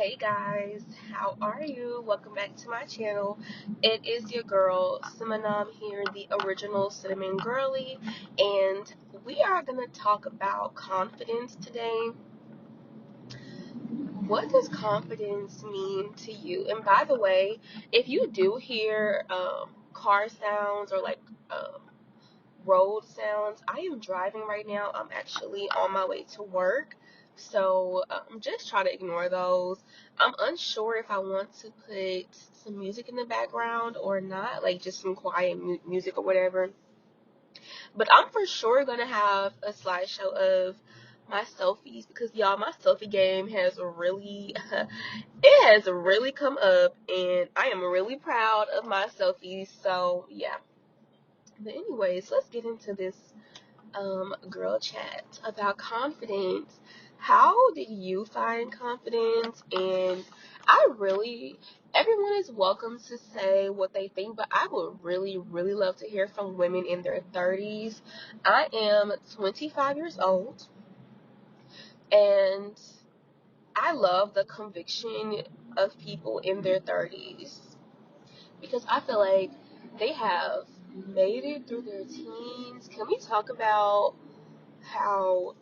Hey guys, how are you? Welcome back to my channel. It is your girl Simanam here, the original Cinnamon Girly, and we are going to talk about confidence today. What does confidence mean to you? And by the way, if you do hear car sounds or um, road sounds, I am driving right now. I'm actually on my way to work. So just try to ignore those. I'm unsure if I want to put some music in the background or not, like just some quiet music or whatever. But I'm for sure going to have a slideshow of my selfies because y'all, my selfie game has really, it has really come up and I am really proud of my selfies. So yeah. But anyways, let's get into this girl chat about confidence. How did you find confidence? And everyone is welcome to say what they think, but I would really love to hear from women in their 30s. I am 25 years old, and I love the conviction of people in their 30s because I feel like they have made it through their teens. Can we talk about how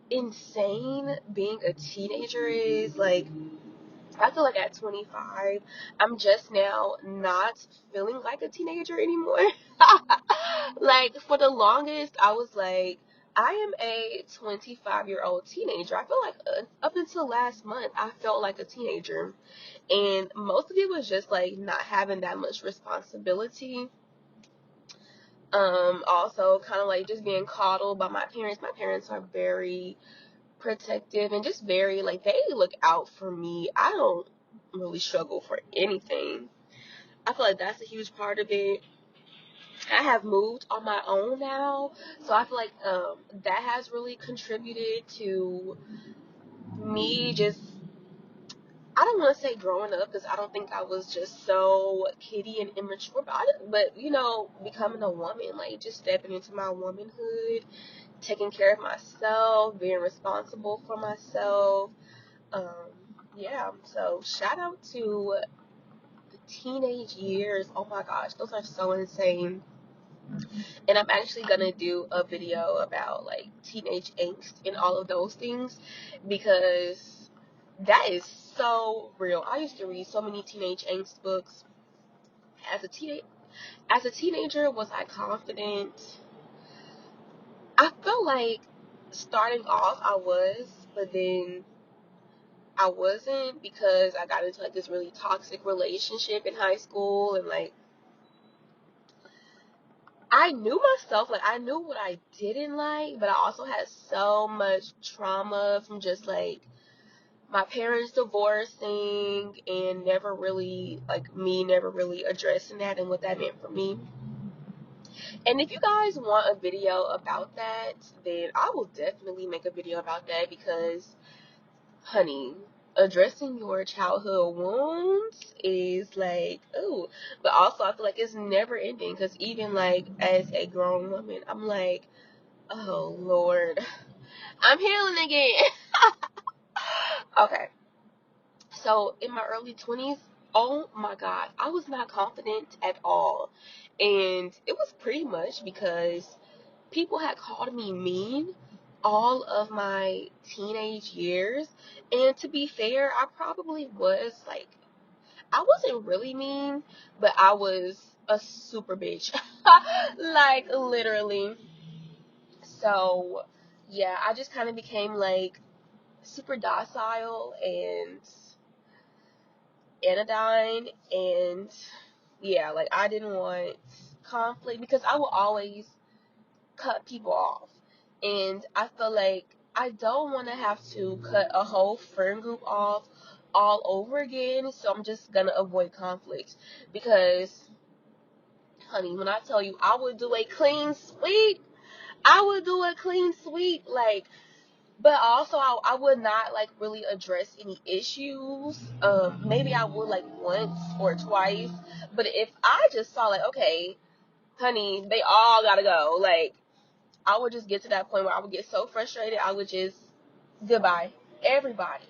insane being a teenager is? Like, I feel like at 25 I'm just now not feeling like a teenager anymore. Like, for the longest I was like, I am a 25-year-old teenager. I feel like up until last month I felt like a teenager, and most of it was just like not having that much responsibility. Also kind of like just being coddled by my parents. My parents are very protective and just very like, they look out for me. I don't really struggle for anything. I feel like that's a huge part of it. I have moved on my own now, so I feel like that has really contributed to me just, I don't want to say growing up because I don't think I was just so kiddie and immature, but becoming a woman, like just stepping into my womanhood, taking care of myself, being responsible for myself. Um, yeah, so shout out to the teenage years. Oh my gosh, those are so insane. And I'm actually gonna do a video about like teenage angst and all of those things because that is so real. I used to read so many teenage angst books. As a teenager, was I confident? I felt like starting off I was, but then I wasn't because I got into like this really toxic relationship in high school, and like I knew myself, like I knew what I didn't like, but I also had so much trauma from just like my parents divorcing and never really addressing that and what that meant for me. And if you guys want a video about that, then I will definitely make a video about that because, honey, addressing your childhood wounds is like, ooh. But also, I feel like it's never ending because even like as a grown woman, I'm like, oh Lord, I'm healing again. Okay, so in my early 20s, oh my God, I was not confident at all. And it was pretty much because people had called me mean all of my teenage years. And to be fair, I probably was like, I wasn't really mean, but I was a super bitch. Like, literally. So, yeah, I just kind of became like super docile and anodyne. And yeah, like, I didn't want conflict because I would always cut people off. And I feel like I don't want to have to cut a whole friend group off all over again. So I'm just going to avoid conflicts because, honey, when I tell you I would do a clean sweep, I would do a clean sweep. Like, but also I would not like really address any issues. Maybe I would like once or twice. But if I just saw like, okay, honey, they all gotta go. Like, I would just get to that point where I would get so frustrated, I would just, goodbye, everybody.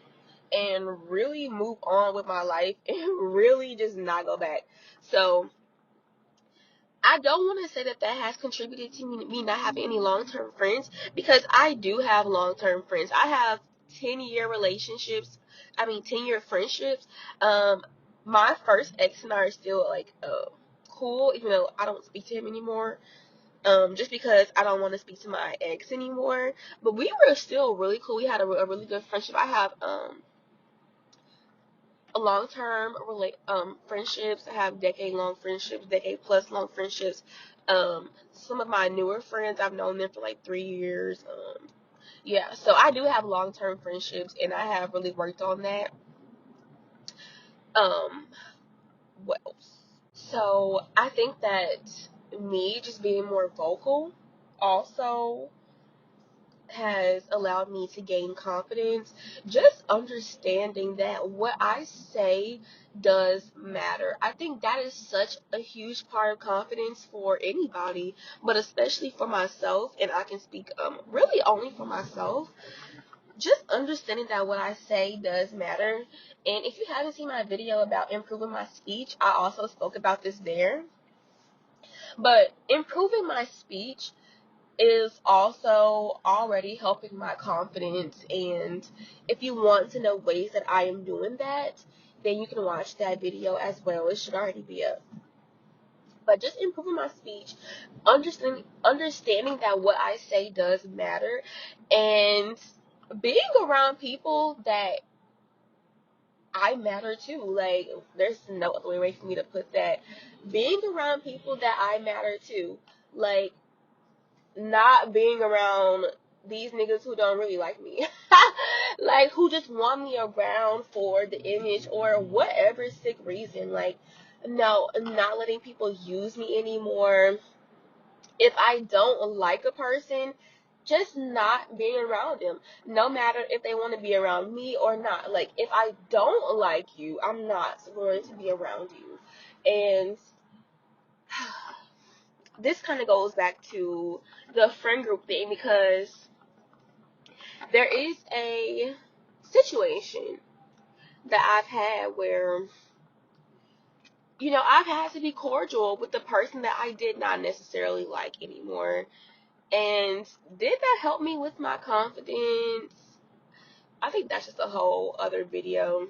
and really move on with my life and really just not go back. So I don't want to say that that has contributed to me not having any long-term friends, because I do have long-term friends. I have 10-year relationships. I mean, 10-year friendships. Um, my first ex and I are still like cool, even though I don't speak to him anymore. Just because I don't want to speak to my ex anymore. But we were still really cool. We had a really good friendship. I have a long-term friendships. I have decade-long friendships, decade-plus long friendships. Some of my newer friends, I've known them for like 3 years. Yeah, so I do have long-term friendships, and I have really worked on that. Um, what else? So I think that me just being more vocal also has allowed me to gain confidence. Just understanding that what I say does matter. I think that is such a huge part of confidence for anybody, but especially for myself, and I can speak really only for myself. Just understanding that what I say does matter. And if you haven't seen my video about improving my speech, I also spoke about this there. But improving my speech is also already helping my confidence, and if you want to know ways that I am doing that, then you can watch that video as well. It should already be up. But just improving my speech, understanding that what I say does matter, and being around people that I matter too. Like, there's no other way for me to put that. Being around people that I matter too. Like, not being around these niggas who don't really like me. Like, who just want me around for the image or whatever sick reason. Like, no, not letting people use me anymore. If I don't like a person, just not being around them, no matter if they want to be around me or not. Like, if I don't like you, I'm not going to be around you. And this kind of goes back to the friend group thing, because there is a situation that I've had where, I've had to be cordial with the person that I did not necessarily like anymore. And did that help me with my confidence? I think that's just a whole other video.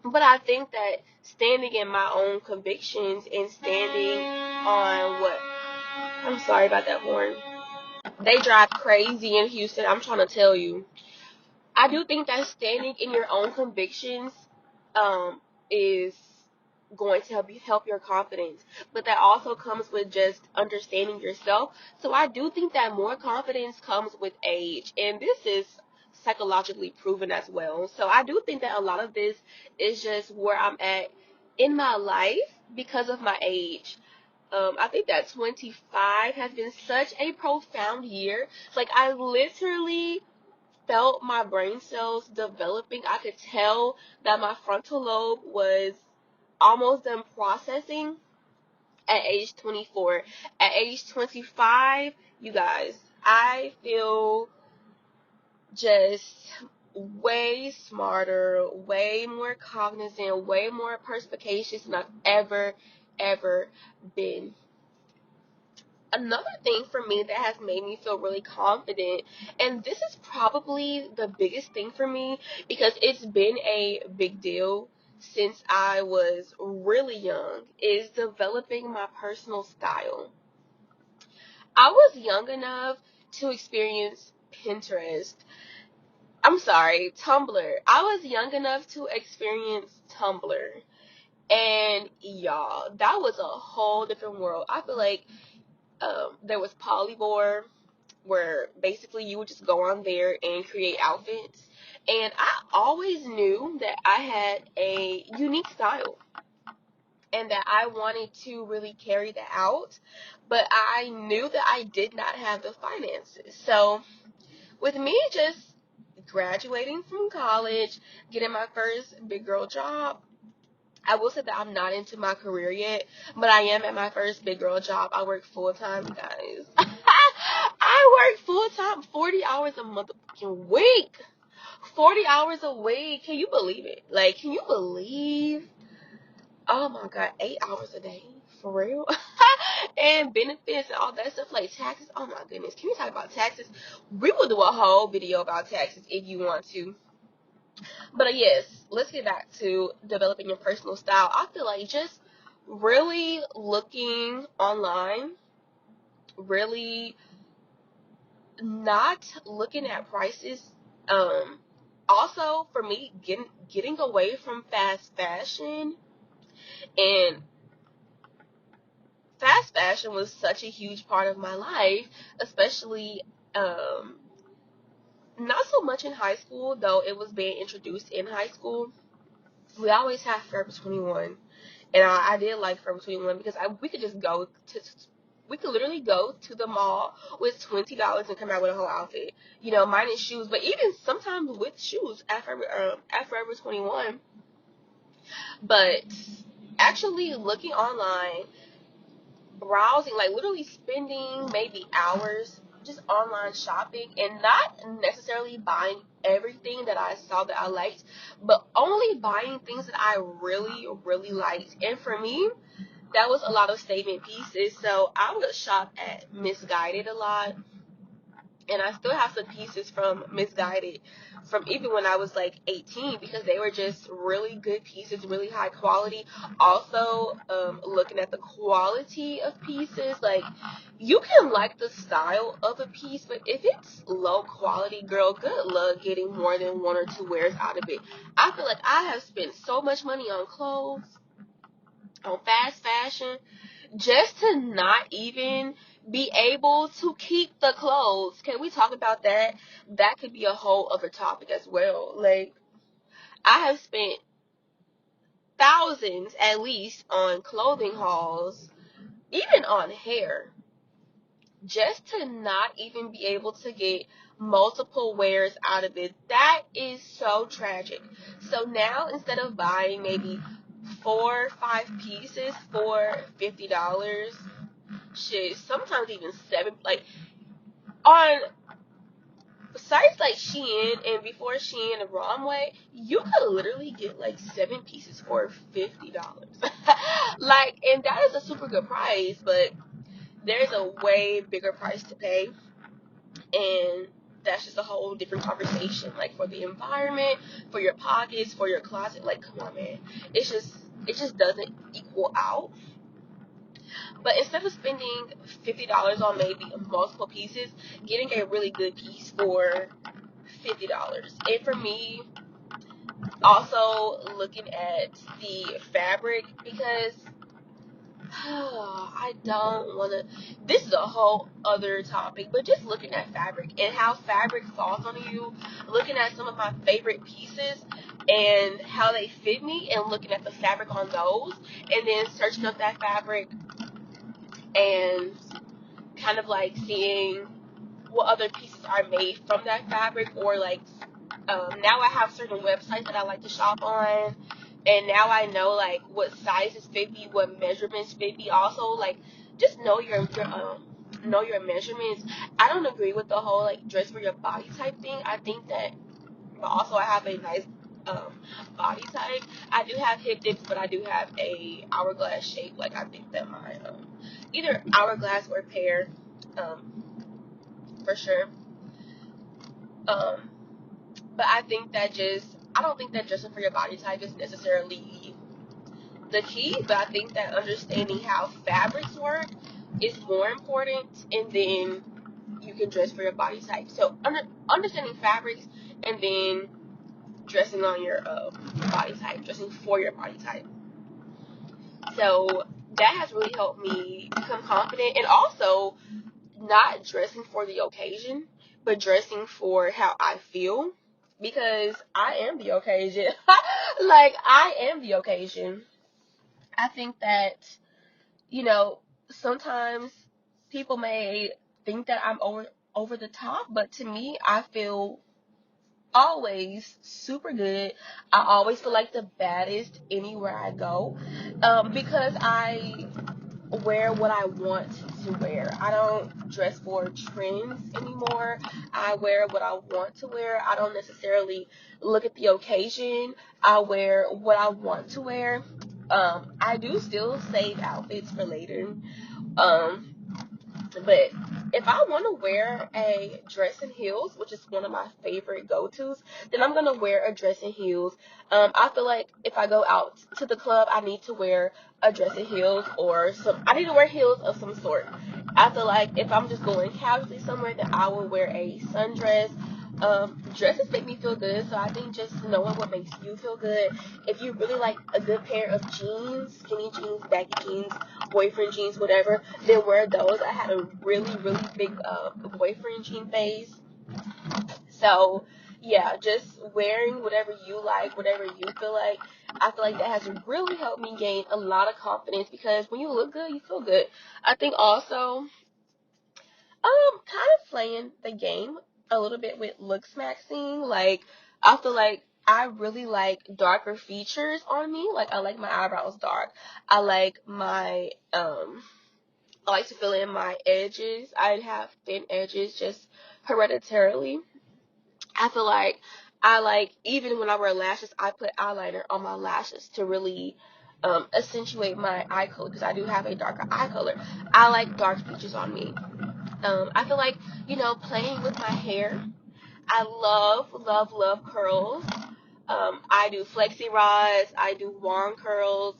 But I think that standing in my own convictions and standing on what, I'm sorry about that horn. They drive crazy in Houston, I'm trying to tell you. I do think that standing in your own convictions is going to help your confidence, but that also comes with just understanding yourself. So I do think that more confidence comes with age, and this is psychologically proven as well. So I do think that a lot of this is just where I'm at in my life because of my age. I think that 25 has been such a profound year. Like, I literally felt my brain cells developing. I could tell that my frontal lobe was almost done processing at age 24. At age 25, you guys, I feel just way smarter, way more cognizant, way more perspicacious than I've ever been. Another thing for me that has made me feel really confident, and this is probably the biggest thing for me because it's been a big deal since I was really young, is developing my personal style. I was young enough to experience Pinterest. I'm sorry, Tumblr. I was young enough to experience Tumblr. And y'all, that was a whole different world. I feel like there was Polybore, where basically you would just go on there and create outfits. And I always knew that I had a unique style and that I wanted to really carry that out, but I knew that I did not have the finances. So with me just graduating from college, getting my first big girl job, I will say that I'm not into my career yet, but I am at my first big girl job. I work full time, guys. I work full time, 40 hours a motherfucking week. 40 hours a week. Can you believe it? Like, can you believe? Oh my God, 8 hours a day. For real? And benefits and all that stuff, like taxes. Oh my goodness. Can we talk about taxes? We will do a whole video about taxes if you want to. But yes, let's get back to developing your personal style. I feel like just really looking online, really not looking at prices. Also for me, getting away from fast fashion, and fast fashion was such a huge part of my life, especially not so much in high school, though it was being introduced in high school. We always have Forever 21, and I did like Forever 21 because we could just we could literally go to the mall with $20 and come out with a whole outfit, minus shoes. But even sometimes with shoes at Forever 21. But actually looking online, browsing, like literally spending maybe hours just online shopping and not necessarily buying everything that I saw that I liked, but only buying things that I really, really liked. And for me, that was a lot of statement pieces. So I would shop at Missguided a lot. And I still have some pieces from Missguided from even when I was like 18, because they were just really good pieces, really high quality. Also, looking at the quality of pieces, like you can like the style of a piece, but if it's low quality, girl, good luck getting more than one or two wears out of it. I feel like I have spent so much money on clothes, on fast fashion, just to not even be able to keep the clothes. Can we talk about that? That could be a whole other topic as well. Like, I have spent thousands at least on clothing hauls, even on hair, just to not even be able to get multiple wears out of it. That is so tragic. So now, instead of buying maybe 4 or 5 pieces for $50, shit, sometimes even 7, like on sites like Shein and before Shein and Romway, you could literally get like 7 pieces for $50. Like, and that is a super good price, but there's a way bigger price to pay, and that's just a whole different conversation. Like, for the environment, for your pockets, for your closet, like, come on, man, it just doesn't equal out. But instead of spending $50 on maybe multiple pieces, getting a really good piece for $50. And for me, also looking at the fabric, because I don't want to. This is a whole other topic, but just looking at fabric and how fabric falls on you, looking at some of my favorite pieces and how they fit me, and looking at the fabric on those, and then searching up that fabric and kind of like seeing what other pieces are made from that fabric, or like now I have certain websites that I like to shop on, and now I know like what sizes fit me, what measurements fit me. Also, like, just know know your measurements. I don't agree with the whole like dress for your body type thing. I think that, but also I have a nice body type. I do have hip dips, but I do have a hourglass shape. Like, I think that my either hourglass or pear, for sure. Um, but I don't think that dressing for your body type is necessarily the key. But I think that understanding how fabrics work is more important, and then you can dress for your body type. So understanding fabrics, and then dressing on your body type, dressing for your body type. So that has really helped me become confident, and also not dressing for the occasion, but dressing for how I feel, because I am the occasion. Like, I am the occasion. I think that, sometimes people may think that I'm over the top, but to me, I feel always super good. I always feel like the baddest anywhere I go, because wear what I want to wear. I don't dress for trends anymore. I wear what I want to wear. I don't necessarily look at the occasion. I wear what I want to wear. I do still save outfits for later. Um, but if I want to wear a dress and heels, which is one of my favorite go-tos, then I'm gonna wear a dress and heels. I feel like if I go out to the club, I need to wear a dress and heels, or I need to wear heels of some sort. I feel like if I'm just going casually somewhere, then I will wear a sundress. Dresses make me feel good, so I think just knowing what makes you feel good. If you really like a good pair of jeans, skinny jeans, baggy jeans, boyfriend jeans, whatever, then wear those. I had a really, really big boyfriend jean phase. So, yeah, just wearing whatever you like, whatever you feel like. I feel like that has really helped me gain a lot of confidence, because when you look good, you feel good. I think also, kind of playing the game a little bit with looks maxing. Like, I feel like I really like darker features on me. Like, I like my eyebrows dark. I like my, I like to fill in my edges. I have thin edges just hereditarily. I feel like even when I wear lashes, I put eyeliner on my lashes to really accentuate my eye color, because I do have a darker eye color. I like dark features on me. I feel like, playing with my hair. I love, love, love curls. I do flexi rods. I do wand curls.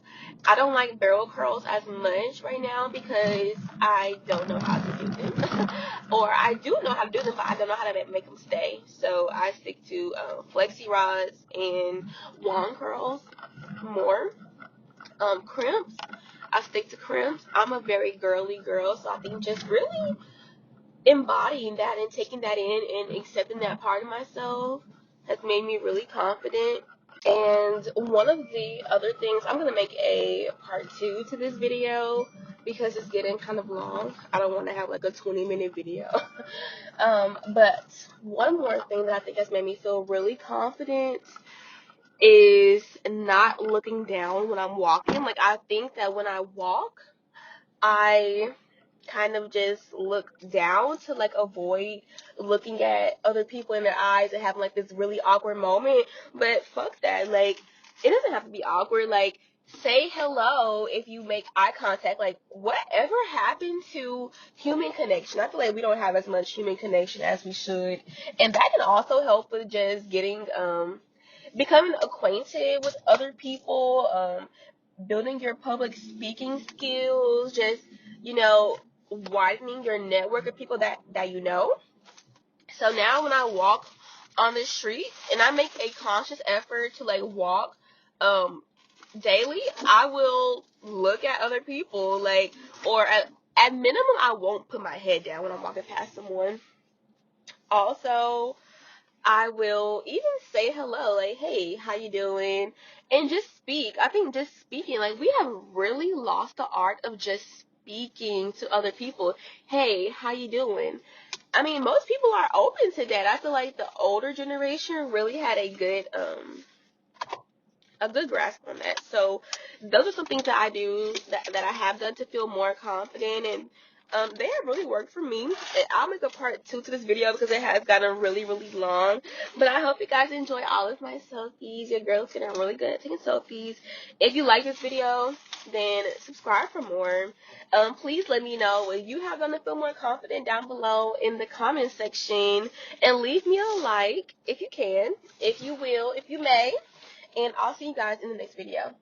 I don't like barrel curls as much right now because I don't know how to do them. Or I do know how to do them, but I don't know how to make them stay. So I stick to flexi rods and wand curls more. Crimps. I stick to crimps. I'm a very girly girl, so I think just really embodying that and taking that in and accepting that part of myself has made me really confident. And one of the other things, I'm going to make a part 2 to this video because it's getting kind of long. I don't want to have like a 20-minute video. But one more thing that I think has made me feel really confident is not looking down when I'm walking. Like, I think that when I walk, I kind of just look down to like avoid looking at other people in their eyes and having like this really awkward moment. But fuck that. Like, it doesn't have to be awkward. Like, say hello if you make eye contact. Like, whatever happened to human connection? I feel like we don't have as much human connection as we should. And that can also help with just getting becoming acquainted with other people, building your public speaking skills, just, widening your network of people that you know. So now when I walk on the street, and I make a conscious effort to like walk daily, I will look at other people, like, or at minimum I won't put my head down when I'm walking past someone. Also, I will even say hello, like, hey, how you doing? And just speak. I think just speaking, like, we have really lost the art of just speaking to other people. Hey, how you doing? I mean, most people are open to that. I feel like the older generation really had a good grasp on that. So those are some things that I do that I have done to feel more confident, and they have really worked for me. I'll make a part 2 to this video because it has gotten really, really long. But I hope you guys enjoy all of my selfies. Your girl's getting really good at taking selfies. If you like this video, then subscribe for more. Please let me know what you have done to feel more confident down below in the comment section, and leave me a like if you can, if you will, if you may. And I'll see you guys in the next video.